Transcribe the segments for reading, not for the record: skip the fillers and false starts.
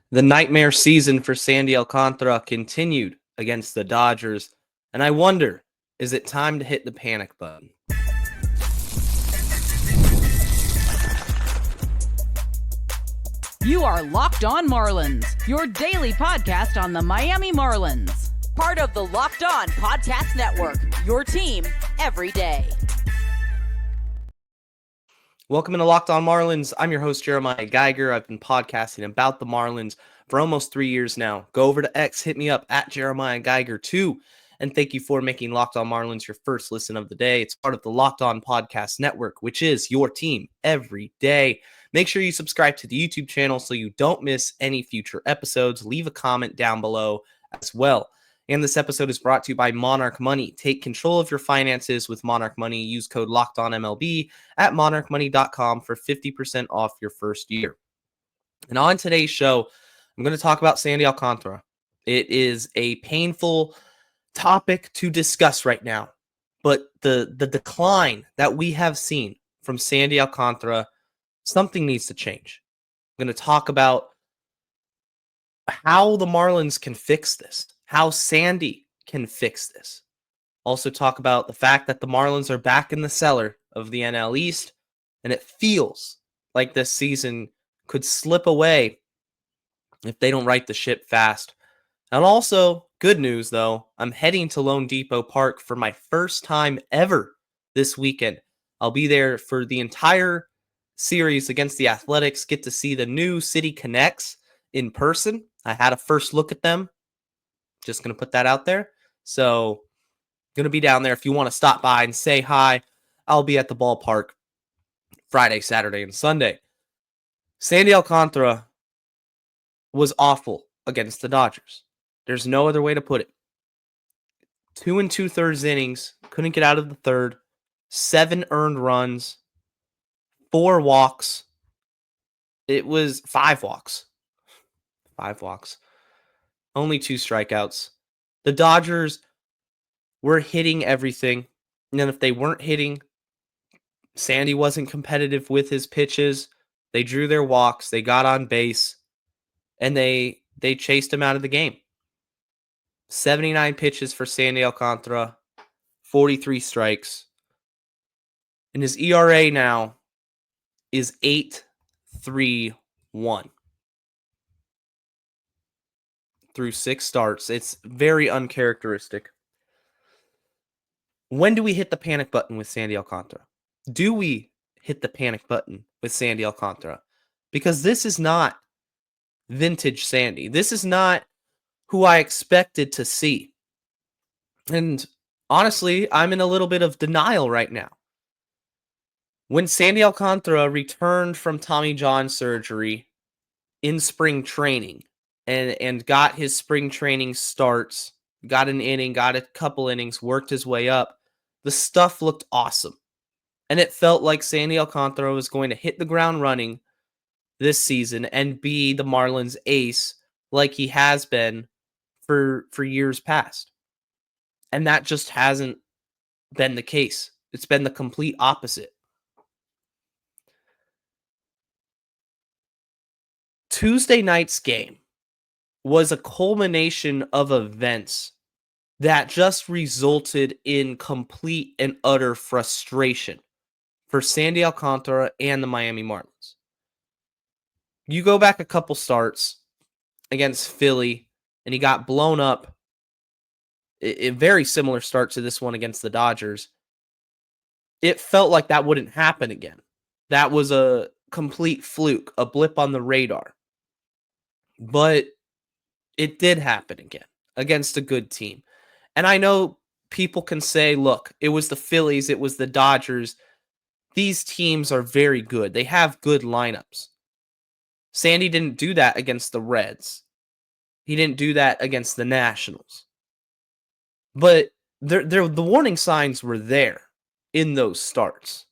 The nightmare season for Sandy Alcantara continued against the Dodgers, and I wonder, is it time to hit the panic button? You are Locked On Marlins, your daily podcast on the Miami Marlins. Part of the Locked On Podcast Network, your team every day. Welcome into Locked On Marlins. I'm your host, Jeremiah Geiger. I've been podcasting about the Marlins for almost 3 years now. Go over to X, hit me up at Jeremiah Geiger 2. And thank you for making Locked On Marlins your first listen of the day. It's part of the Locked On Podcast Network, which is your team every day. Make sure you subscribe to the YouTube channel so you don't miss any future episodes. Leave a comment down below as well. And this episode is brought to you by Monarch Money. Take control of your finances with Monarch Money. Use code LOCKEDONMLB at monarchmoney.com for 50% off your first year. And on today's show, I'm going to talk about Sandy Alcantara. It is a painful topic to discuss right now, but the decline that we have seen from Sandy Alcantara, something needs to change. I'm going to talk about how the Marlins can fix this, how Sandy can fix this. Also talk about the fact that the Marlins are back in the cellar of the NL East, and it feels like this season could slip away if they don't right the ship fast. And also, good news though, I'm heading to Lone Depot Park for my first time ever this weekend. I'll be there for the entire series against the Athletics, get to see the new City Connects in person. I had a first look at them. Just going to put that out there. So, going to be down there. If you want to stop by and say hi, I'll be at the ballpark Friday, Saturday, and Sunday. Sandy Alcantara was awful against the Dodgers. There's no other way to put it. 2 2/3 innings, couldn't get out of the third, 7 earned runs, 4 walks. It was 5 walks. 5 walks. Only 2 strikeouts. The Dodgers were hitting everything. And then if they weren't hitting, Sandy wasn't competitive with his pitches. They drew their walks. They got on base. And they chased him out of the game. 79 pitches for Sandy Alcantara. 43 strikes. And his ERA now is 8.31. Through 6 starts. It's very uncharacteristic. When do we hit the panic button with Sandy Alcantara? Do we hit the panic button with Sandy Alcantara? Because this is not vintage Sandy. This is not who I expected to see. And honestly, I'm in a little bit of denial right now. When Sandy Alcantara returned from Tommy John surgery in spring training, and got his spring training starts, got an inning, got a couple innings, worked his way up, the stuff looked awesome. And it felt like Sandy Alcantara was going to hit the ground running this season and be the Marlins ace like he has been for years past. And that just hasn't been the case. It's been the complete opposite. Tuesday night's game was a culmination of events that just resulted in complete and utter frustration for Sandy Alcantara and the Miami Marlins. You go back a couple starts against Philly, and he got blown up. A very similar start to this one against the Dodgers. It felt like that wouldn't happen again. That was a complete fluke, a blip on the radar. But it did happen again against a good team. And I know people can say, look, it was the Phillies, it was the Dodgers. These teams are very good. They have good lineups. Sandy didn't do that against the Reds. He didn't do that against the Nationals. But the warning signs were there in those starts.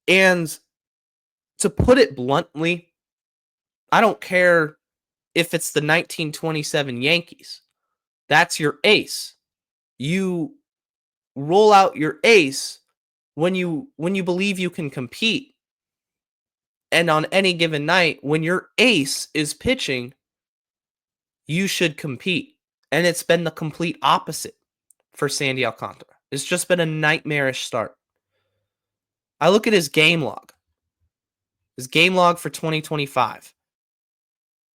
And to put it bluntly, I don't care if it's the 1927 Yankees. That's your ace. You roll out your ace when you believe you can compete. And on any given night, when your ace is pitching, you should compete. And it's been the complete opposite for Sandy Alcantara. It's just been a nightmarish start. I look at his game log. His game log for 2025.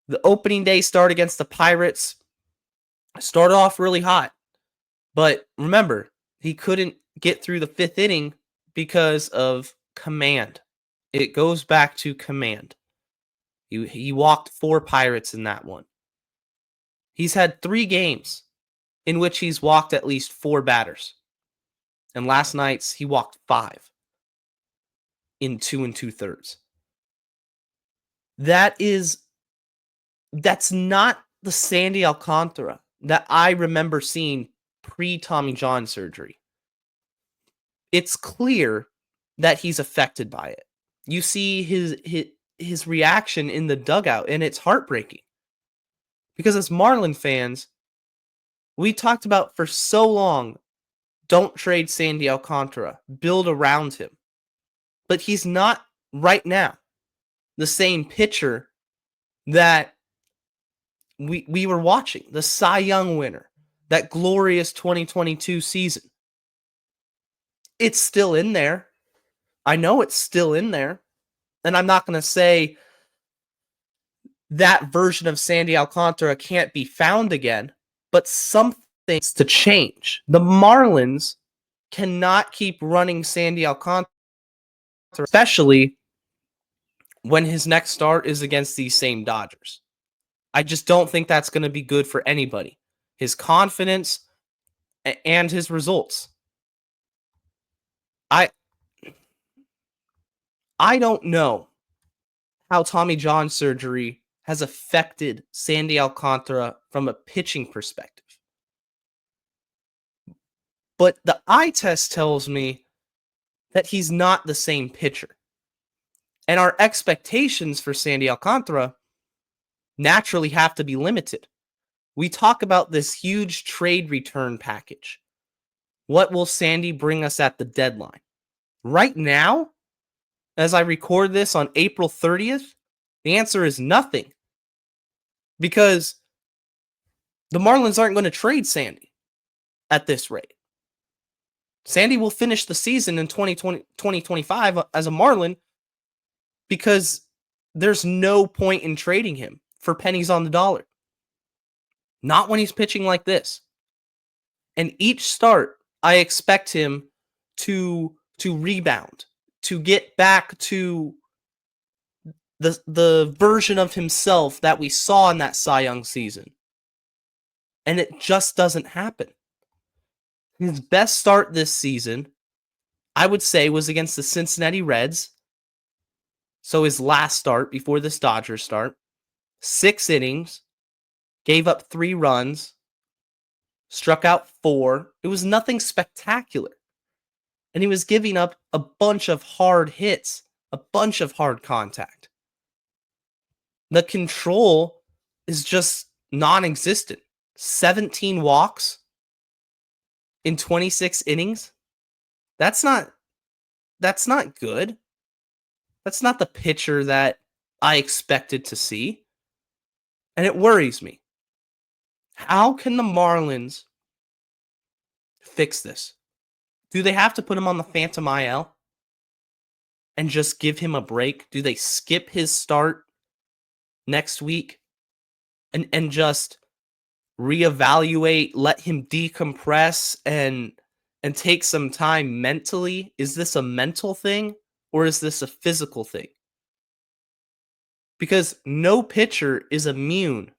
The opening day start against the Pirates started off really hot. But remember, he couldn't get through the fifth inning because of command. It goes back to command. He walked 4 Pirates in that one. He's had 3 games in which he's walked at least 4 batters. And last night's, he walked 5 in 2 2/3. That's not the Sandy Alcantara that I remember seeing pre-Tommy John surgery. It's clear that he's affected by it. You see his reaction in the dugout, and it's heartbreaking. Because as Marlin fans, we talked about for so long, don't trade Sandy Alcantara, build around him. But he's not right now the same pitcher that we were watching, the Cy Young winner, that glorious 2022 season. It's still in there. I know it's still in there. And I'm not going to say that version of Sandy Alcantara can't be found again, but something's to change. The Marlins cannot keep running Sandy Alcantara, especially when his next start is against these same Dodgers. I just don't think that's going to be good for anybody. His confidence and his results. I don't know how Tommy John surgery has affected Sandy Alcantara from a pitching perspective. But the eye test tells me that he's not the same pitcher. And our expectations for Sandy Alcantara naturally have to be limited. We talk about this huge trade return package. What will Sandy bring us at the deadline? Right now, as I record this on April 30th, the answer is nothing. Because the Marlins aren't going to trade Sandy at this rate. Sandy will finish the season in 2025 as a Marlin because there's no point in trading him for pennies on the dollar. Not when he's pitching like this. And each start, I expect him to rebound, to get back to the version of himself that we saw in that Cy Young season. And it just doesn't happen. His best start this season, I would say, was against the Cincinnati Reds. So his last start before this Dodgers start. 6 innings, gave up 3 runs, struck out 4. It was nothing spectacular. And he was giving up a bunch of hard hits, a bunch of hard contact. The control is just non-existent. 17 walks in 26 innings. That's not good. That's not the pitcher that I expected to see. And it worries me. How can the Marlins fix this? Do they have to put him on the Phantom IL and just give him a break? Do they skip his start next week and just reevaluate, let him decompress and take some time mentally? Is this a mental thing or is this a physical thing? Because no pitcher is immune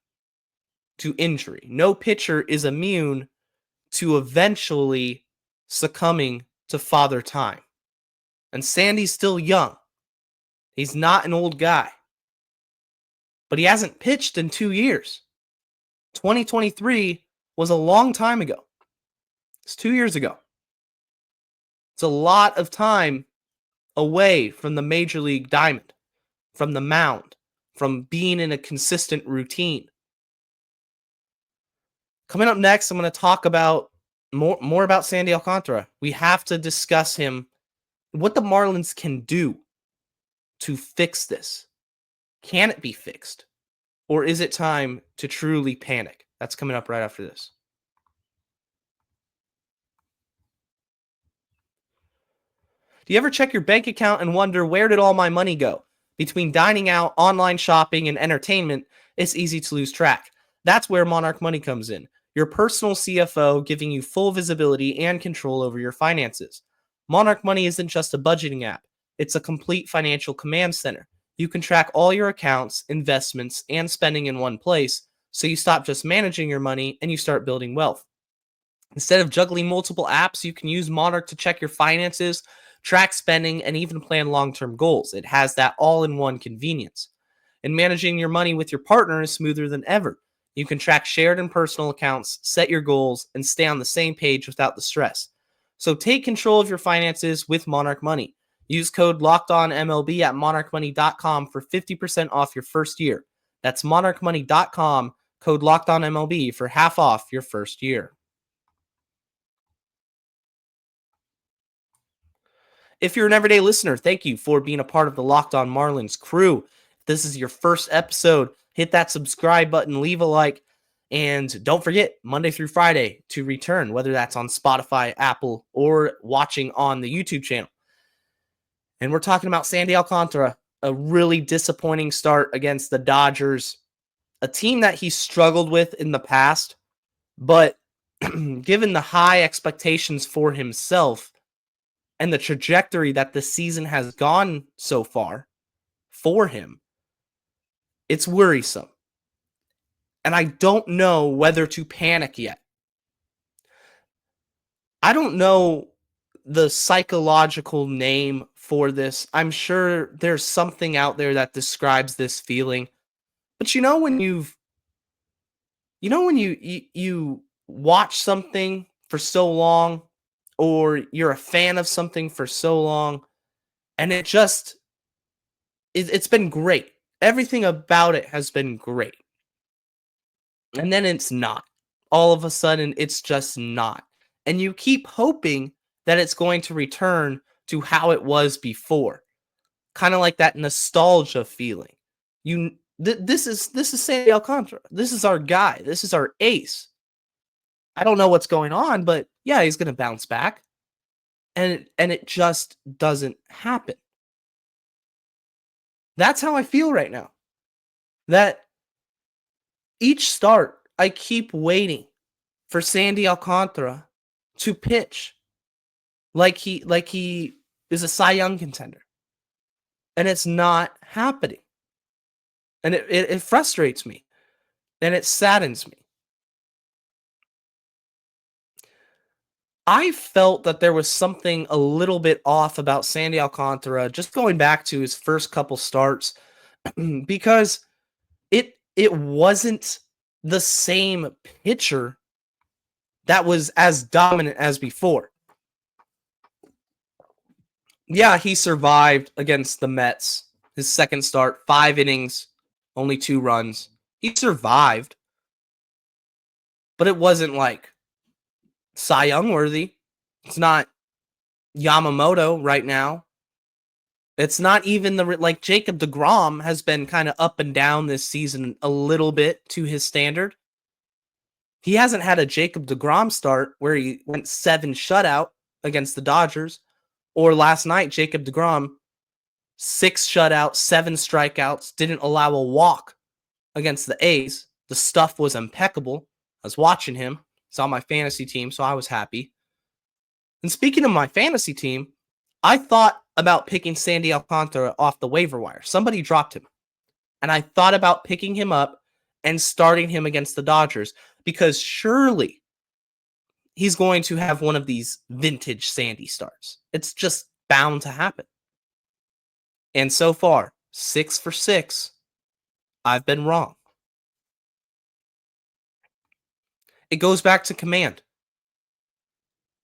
to injury. No pitcher is immune to eventually succumbing to father time. And Sandy's still young. He's not an old guy. But he hasn't pitched in 2 years. 2023 was a long time ago. It's 2 years ago. It's a lot of time away from the major league diamond, from the mound, from being in a consistent routine. Coming up next, I'm going to talk about more about Sandy Alcantara. We have to discuss him, what the Marlins can do to fix this. Can it be fixed? or is it time to truly panic? That's coming up right after this. Do you ever check your bank account and wonder, where did all my money go? Between dining out, online shopping, and entertainment, it's easy to lose track. That's where Monarch Money comes in, your personal CFO giving you full visibility and control over your finances. Monarch Money isn't just a budgeting app, it's a complete financial command center. You can track all your accounts, investments, and spending in one place, so you stop just managing your money and you start building wealth. Instead of juggling multiple apps, you can use Monarch to check your finances, track spending, and even plan long-term goals. It has that all-in-one convenience. And managing your money with your partner is smoother than ever. You can track shared and personal accounts, set your goals, and stay on the same page without the stress. So take control of your finances with Monarch Money. Use code LOCKEDONMLB at monarchmoney.com for 50% off your first year. That's monarchmoney.com, code LOCKEDONMLB for half off your first year. If you're an everyday listener, thank you for being a part of the Locked On Marlins crew. If this is your first episode, hit that subscribe button, leave a like, and don't forget, Monday through Friday to return, whether that's on Spotify, Apple, or watching on the YouTube channel. And we're talking about Sandy Alcantara, a really disappointing start against the Dodgers, a team that he struggled with in the past, but given the high expectations for himself, and the trajectory that the season has gone so far for him, it's worrisome. And I don't know whether to panic yet. I don't know the psychological name for this. I'm sure there's something out there that describes this feeling. But when you watch something for so long, or you're a fan of something for so long, and it's been great. Everything about it has been great. And then it's not. All of a sudden, it's just not. And you keep hoping that it's going to return to how it was before. Kind of like that nostalgia feeling. This is Sandy Alcantara. This is our guy. This is our ace. I don't know what's going on, but yeah, he's going to bounce back. And it just doesn't happen. That's how I feel right now. That each start, I keep waiting for Sandy Alcantara to pitch like he is a Cy Young contender. And it's not happening. And it frustrates me. And it saddens me. I felt that there was something a little bit off about Sandy Alcantara just going back to his first couple starts, because it wasn't the same pitcher that was as dominant as before. Yeah, he survived against the Mets. His second start, 5 innings, only 2 runs. He survived. But it wasn't like Cy Young worthy. It's not Yamamoto right now. It's not even like Jacob deGrom has been kind of up and down this season a little bit to his standard. He hasn't had a Jacob deGrom start where he went 7 shutout against the Dodgers, or last night Jacob deGrom 6 shutouts, 7 strikeouts, didn't allow a walk against the A's. The stuff was impeccable. I was watching him. It's on my fantasy team, so I was happy. And speaking of my fantasy team, I thought about picking Sandy Alcantara off the waiver wire. Somebody dropped him. And I thought about picking him up and starting him against the Dodgers, because surely he's going to have one of these vintage Sandy starts. It's just bound to happen. And so far, 6 for 6, I've been wrong. It goes back to command.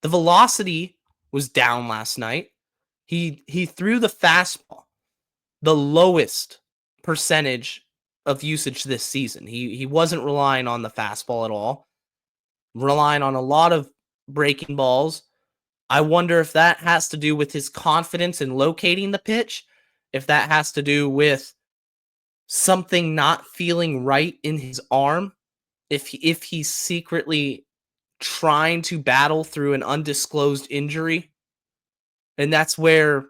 The velocity was down last night. He threw the fastball, the lowest percentage of usage this season. He wasn't relying on the fastball at all, relying on a lot of breaking balls. I wonder if that has to do with his confidence in locating the pitch, if that has to do with something not feeling right in his arm, if he's secretly trying to battle through an undisclosed injury, and that's where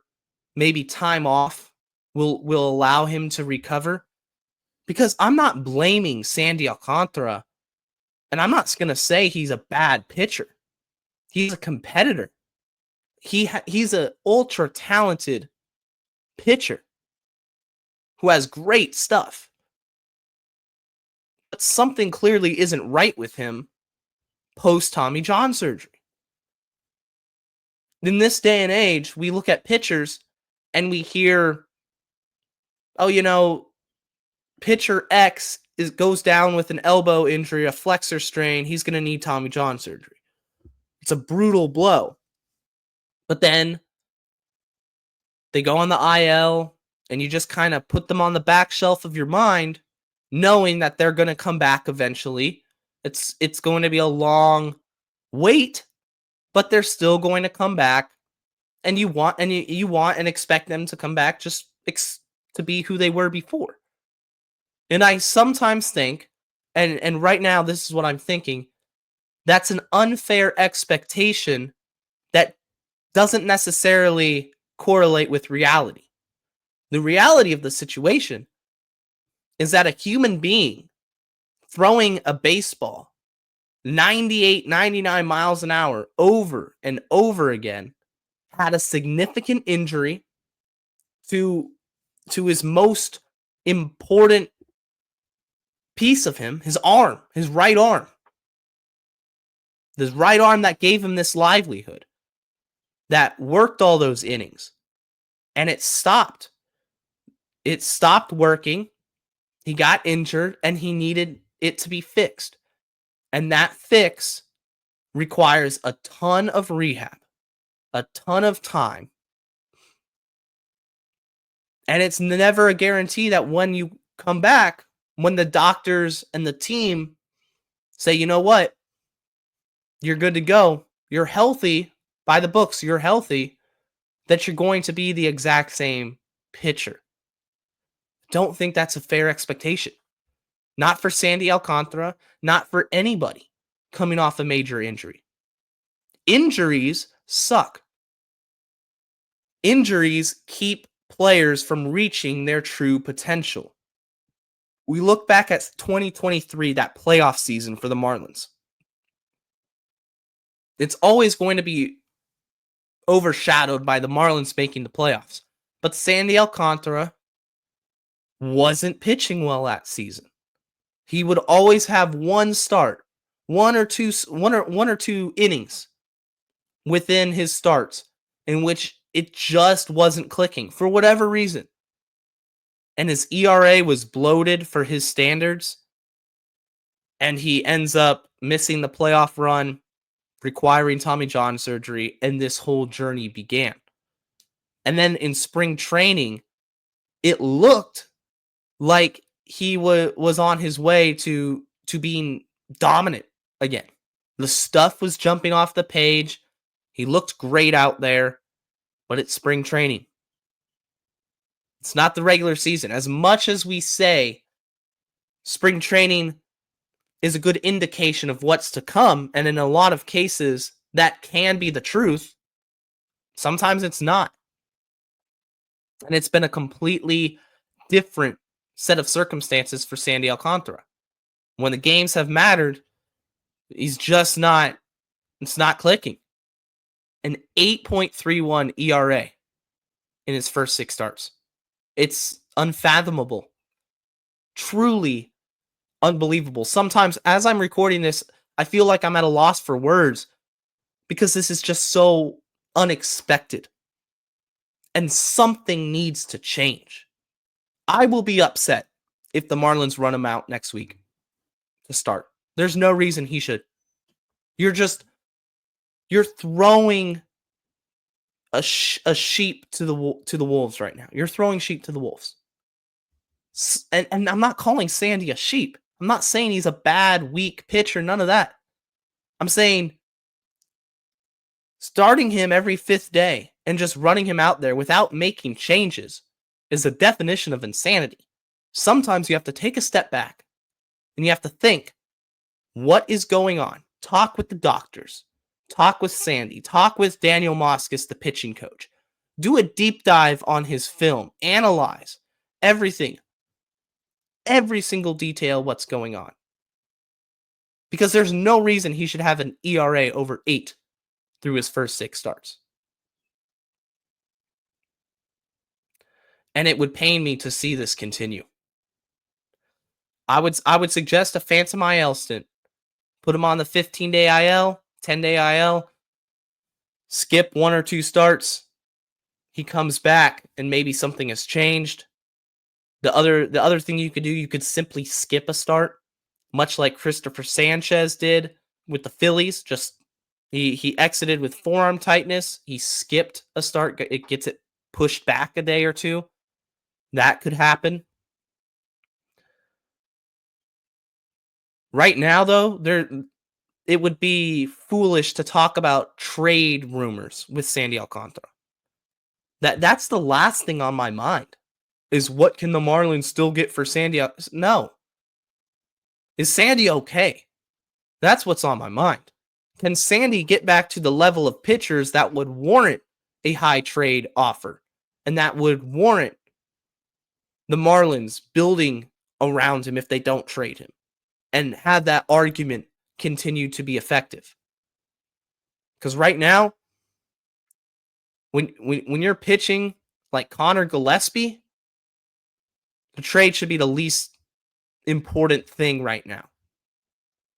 maybe time off will allow him to recover. Because I'm not blaming Sandy Alcantara, and I'm not going to say he's a bad pitcher. He's a competitor. He's an ultra talented pitcher who has great stuff. But something clearly isn't right with him post Tommy John surgery. In this day and age, we look at pitchers and we hear, oh, pitcher X goes down with an elbow injury, a flexor strain. He's going to need Tommy John surgery. It's a brutal blow. But then they go on the IL, and you just kind of put them on the back shelf of your mind, knowing that they're going to come back eventually. It's going to be a long wait, but they're still going to come back. And you want and expect them to come back just to be who they were before. And I sometimes think, and right now this is what I'm thinking, that's an unfair expectation that doesn't necessarily correlate with reality. The reality of the situation is that a human being throwing a baseball 98, 99 miles an hour over and over again had a significant injury to his most important piece of him, his arm, his right arm. The right arm that gave him this livelihood, that worked all those innings. And it stopped. It stopped working. He got injured and he needed it to be fixed. And that fix requires a ton of rehab, a ton of time. And it's never a guarantee that when you come back, when the doctors and the team say, you know what, you're good to go, you're healthy, by the books, you're healthy, that you're going to be the exact same pitcher. Don't think that's a fair expectation. Not for Sandy Alcantara, not for anybody coming off a major injury. Injuries suck. Injuries keep players from reaching their true potential. We look back at 2023, that playoff season for the Marlins. It's always going to be overshadowed by the Marlins making the playoffs. But Sandy Alcantara wasn't pitching well that season. He would always have one start, one or two innings within his starts in which it just wasn't clicking for whatever reason. And his ERA was bloated for his standards. And he ends up missing the playoff run, requiring Tommy John surgery, and this whole journey began. And then in spring training, it looked like he was on his way to being dominant again. The stuff was jumping off the page. He looked great out there, but it's spring training. It's not the regular season. As much as we say spring training is a good indication of what's to come, and in a lot of cases, that can be the truth, sometimes it's not. And it's been a completely different set of circumstances for Sandy Alcantara. When the games have mattered, he's just not, it's not clicking. An 8.31 ERA in his first 6 starts. It's unfathomable. Truly unbelievable. Sometimes as I'm recording this, I feel like I'm at a loss for words because this is just so unexpected. And something needs to change. I will be upset if the Marlins run him out next week to start. There's no reason he should. You're throwing a sheep to the wolves right now. You're throwing sheep to the wolves. And I'm not calling Sandy a sheep. I'm not saying he's a bad, weak pitcher, none of that. I'm saying starting him every 5th day and just running him out there without making changes is the definition of insanity. Sometimes you have to take a step back and you have to think, what is going on? Talk with the doctors. Talk with Sandy. Talk with Daniel Moskis, the pitching coach. Do a deep dive on his film. Analyze everything. Every single detail what's going on. Because there's no reason he should have an ERA over 8 through his first 6 starts. And it would pain me to see this continue. I would suggest a phantom IL stint. Put him on the 15-day IL, 10-day IL. Skip 1 or 2 starts. He comes back and maybe something has changed. The other thing you could do, you could simply skip a start, much like Christopher Sanchez did with the Phillies. Just he exited with forearm tightness. He skipped a start. It gets it pushed back a day or two. That could happen. Right now, though, it would be foolish to talk about trade rumors with Sandy Alcantara. That's the last thing on my mind, is what can the Marlins still get for Sandy? No. Is Sandy okay? That's what's on my mind. Can Sandy get back to the level of pitchers that would warrant a high trade offer and that would warrant the Marlins building around him if they don't trade him and have that argument continue to be effective? Because right now, when you're pitching like Connor Gillespie, the trade should be the least important thing right now.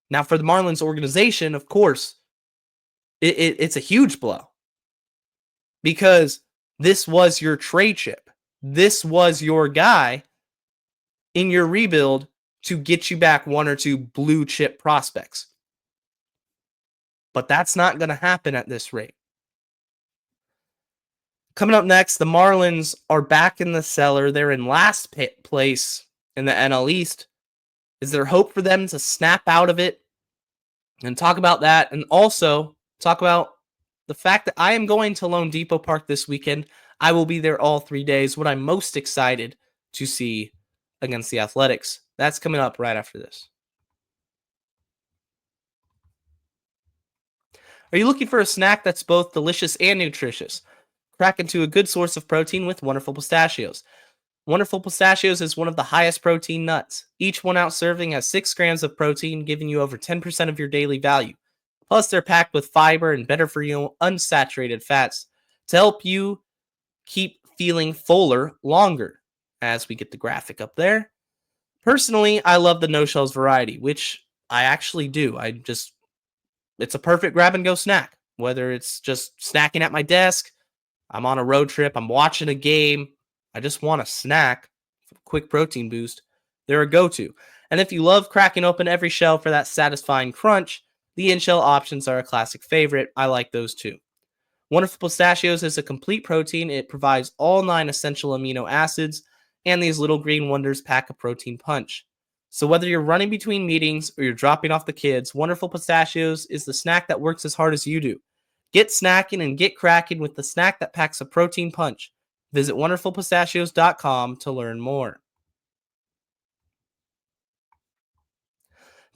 Now, for the Marlins organization, of course, it's a huge blow because this was your trade chip. This was your guy in your rebuild to get you back 1 or 2 blue chip prospects. But that's not going to happen at this rate. Coming up next, the Marlins are back in the cellar. They're in last place in the NL East. Is there hope for them to snap out of it? And talk about that. And also talk about the fact that I am going to Lone Depot Park this weekend. I will be there all 3 days. What I'm most excited to see against the Athletics. That's coming up right after this. Are you looking for a snack that's both delicious and nutritious? Crack into a good source of protein with Wonderful Pistachios. Wonderful Pistachios is one of the highest protein nuts. Each 1-ounce serving has 6 grams of protein, giving you over 10% of your daily value. Plus, they're packed with fiber and better-for-you unsaturated fats to help you keep feeling fuller longer. As we get the graphic up there. Personally, I love the no-shells variety, which I actually do. It's a perfect grab-and-go snack. Whether it's just snacking at my desk, I'm on a road trip, I'm watching a game, I just want a snack, a quick protein boost, they're a go-to. And if you love cracking open every shell for that satisfying crunch, the in-shell options are a classic favorite. I like those too. Wonderful Pistachios is a complete protein. It provides all 9 essential amino acids, and these little green wonders pack a protein punch. So whether you're running between meetings or you're dropping off the kids, Wonderful Pistachios is the snack that works as hard as you do. Get snacking and get cracking with the snack that packs a protein punch. Visit wonderfulpistachios.com to learn more.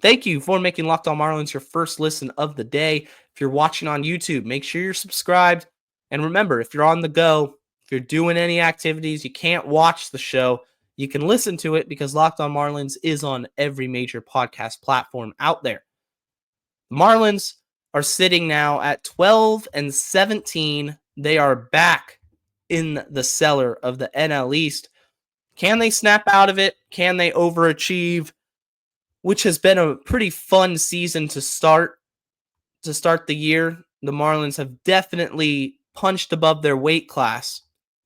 Thank you for making Locked On Marlins your first listen of the day. If you're watching on YouTube, make sure you're subscribed. And remember, if you're on the go, if you're doing any activities, you can't watch the show, you can listen to it because Locked On Marlins is on every major podcast platform out there. The Marlins are sitting now at 12-17. They are back in the cellar of the NL East. Can they snap out of it? Can they overachieve? Which has been a pretty fun season to start the year. The Marlins have definitely punched above their weight class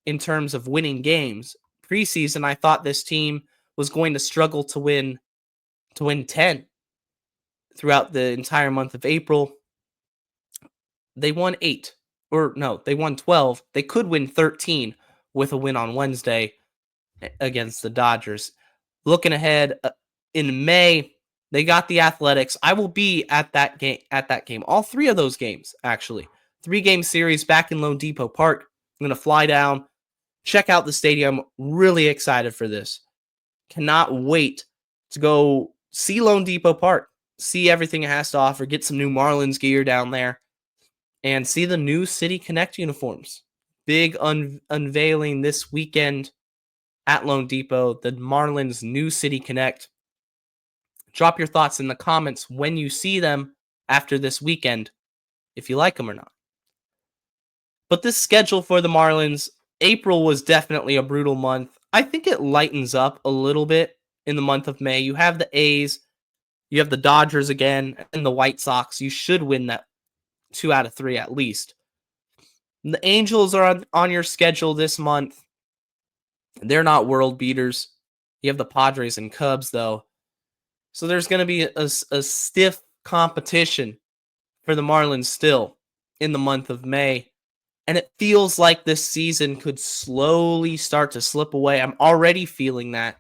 in terms of winning games. Preseason, I thought this team was going to struggle to win 10 throughout the entire month of April. They won 8. Or no, they won 12. They could win 13 with a win on Wednesday against the Dodgers. Looking ahead, in May, they got the Athletics. I will be at that game. All 3 of those games, actually. 3-game series back in Lone Depot Park. I'm going to fly down, check out the stadium. Really excited for this. Cannot wait to go see Lone Depot Park, see everything it has to offer, get some new Marlins gear down there, and see the new City Connect uniforms. Big unveiling this weekend at Lone Depot, the Marlins new City Connect. Drop your thoughts in the comments when you see them after this weekend, if you like them or not. But this schedule for the Marlins, April was definitely a brutal month. I think it lightens up a little bit in the month of May. You have the A's, you have the Dodgers again, and the White Sox. You should win that 2 out of 3 at least. The Angels are on your schedule this month. They're not world beaters. You have the Padres and Cubs, though. So there's going to be a stiff competition for the Marlins still in the month of May. And it feels like this season could slowly start to slip away. I'm already feeling that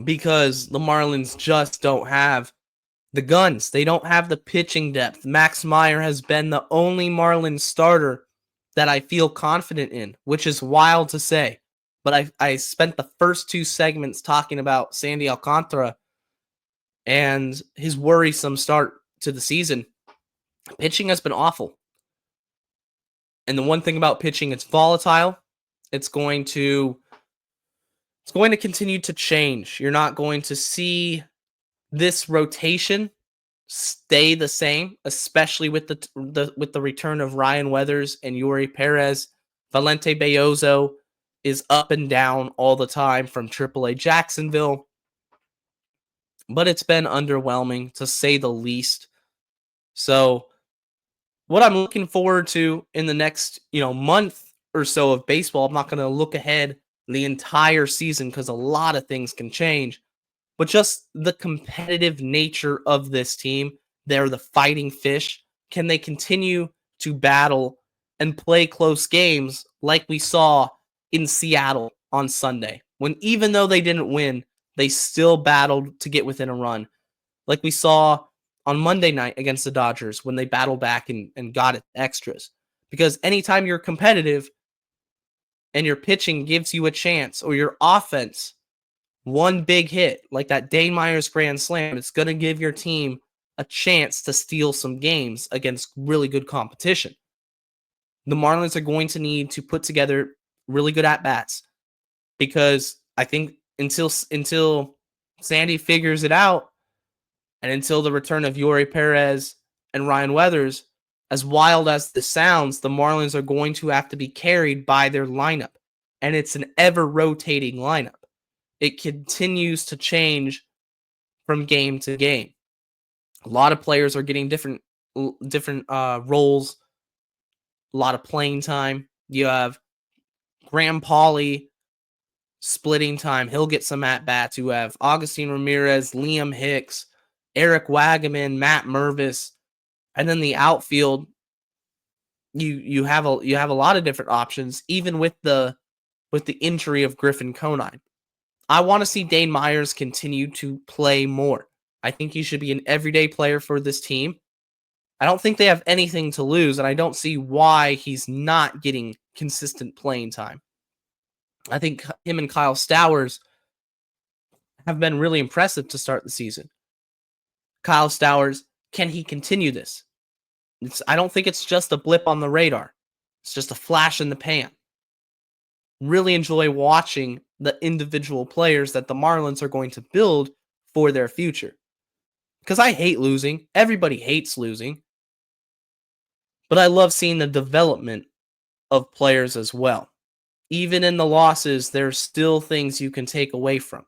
because the Marlins just don't have the guns. They don't have the pitching depth. Max Meyer has been the only Marlins starter that I feel confident in, which is wild to say. But I spent the first 2 segments talking about Sandy Alcantara and his worrisome start to the season. Pitching has been awful. And the one thing about pitching, it's volatile. It's going to continue to change. You're not going to see this rotation stay the same, especially with the return of Ryan Weathers and Yuri Perez. Valente Bellozo is up and down all the time from AAA Jacksonville. But it's been underwhelming, to say the least. So what I'm looking forward to in the next, month or so of baseball, I'm not going to look ahead the entire season because a lot of things can change, but just the competitive nature of this team. They're the fighting fish. Can they continue to battle and play close games like we saw in Seattle on Sunday, when even though they didn't win, they still battled to get within a run, like we saw on Monday night against the Dodgers when they battled back and got it extras? Because anytime you're competitive and your pitching gives you a chance, or your offense, one big hit like that Dane Myers grand slam, it's going to give your team a chance to steal some games against really good competition. The Marlins are going to need to put together really good at-bats, because I think until Sandy figures it out, and until the return of Yuri Perez and Ryan Weathers, as wild as this sounds, the Marlins are going to have to be carried by their lineup. And it's an ever-rotating lineup. It continues to change from game to game. A lot of players are getting different roles, a lot of playing time. You have Graham Pauley splitting time. He'll get some at-bats. You have Augustine Ramirez, Liam Hicks, Eric Wagaman, Matt Mervis, and then the outfield. You have a lot of different options, even with the injury of Griffin Conine. I want to see Dane Myers continue to play more. I think he should be an everyday player for this team. I don't think they have anything to lose, and I don't see why he's not getting consistent playing time. I think him and Kyle Stowers have been really impressive to start the season. Kyle Stowers, can he continue this? I don't think it's just a blip on the radar. It's just a flash in the pan. Really enjoy watching the individual players that the Marlins are going to build for their future. Because I hate losing. Everybody hates losing. But I love seeing the development of players as well. Even in the losses, there's still things you can take away from.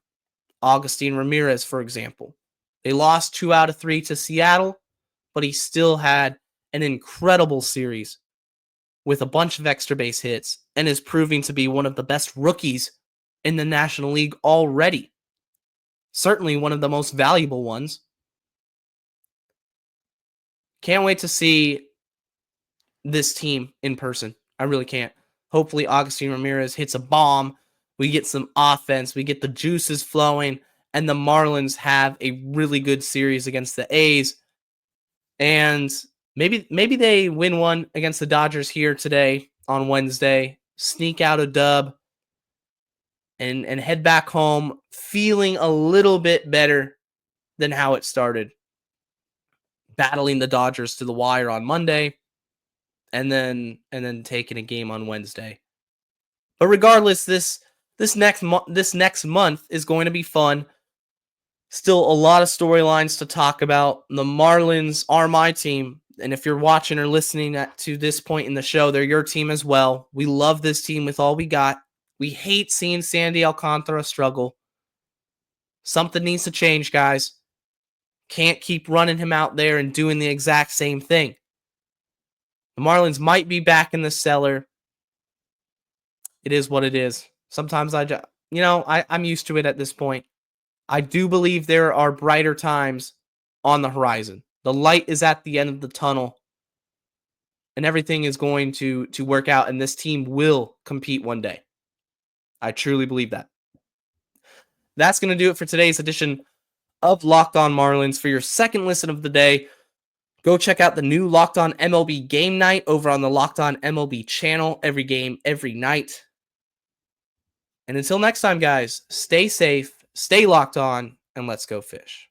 Augustine Ramirez, for example. They lost 2 out of 3 to Seattle, but he still had an incredible series with a bunch of extra base hits and is proving to be one of the best rookies in the National League already. Certainly one of the most valuable ones. Can't wait to see this team in person. I really can't. Hopefully Augustine Ramirez hits a bomb. We get some offense. We get the juices flowing. And the Marlins have a really good series against the A's. And maybe they win one against the Dodgers here today on Wednesday. Sneak out a dub. and head back home feeling a little bit better than how it started. Battling the Dodgers to the wire on Monday and then taking a game on Wednesday. But regardless, this next month is going to be fun. Still a lot of storylines to talk about. The Marlins are my team, and if you're watching or listening to this point in the show, they're your team as well. We love this team with all we got. We hate seeing Sandy Alcantara struggle. Something needs to change, guys. Can't keep running him out there and doing the exact same thing. The Marlins might be back in the cellar. It is what it is. Sometimes I'm used to it at this point. I do believe there are brighter times on the horizon. The light is at the end of the tunnel, and everything is going to work out, and this team will compete one day. I truly believe that. That's going to do it for today's edition of Locked On Marlins. For your second listen of the day, go check out the new Locked On MLB Game Night over on the Locked On MLB channel. Every game, every night. And until next time, guys, stay safe, stay locked on, and let's go fish.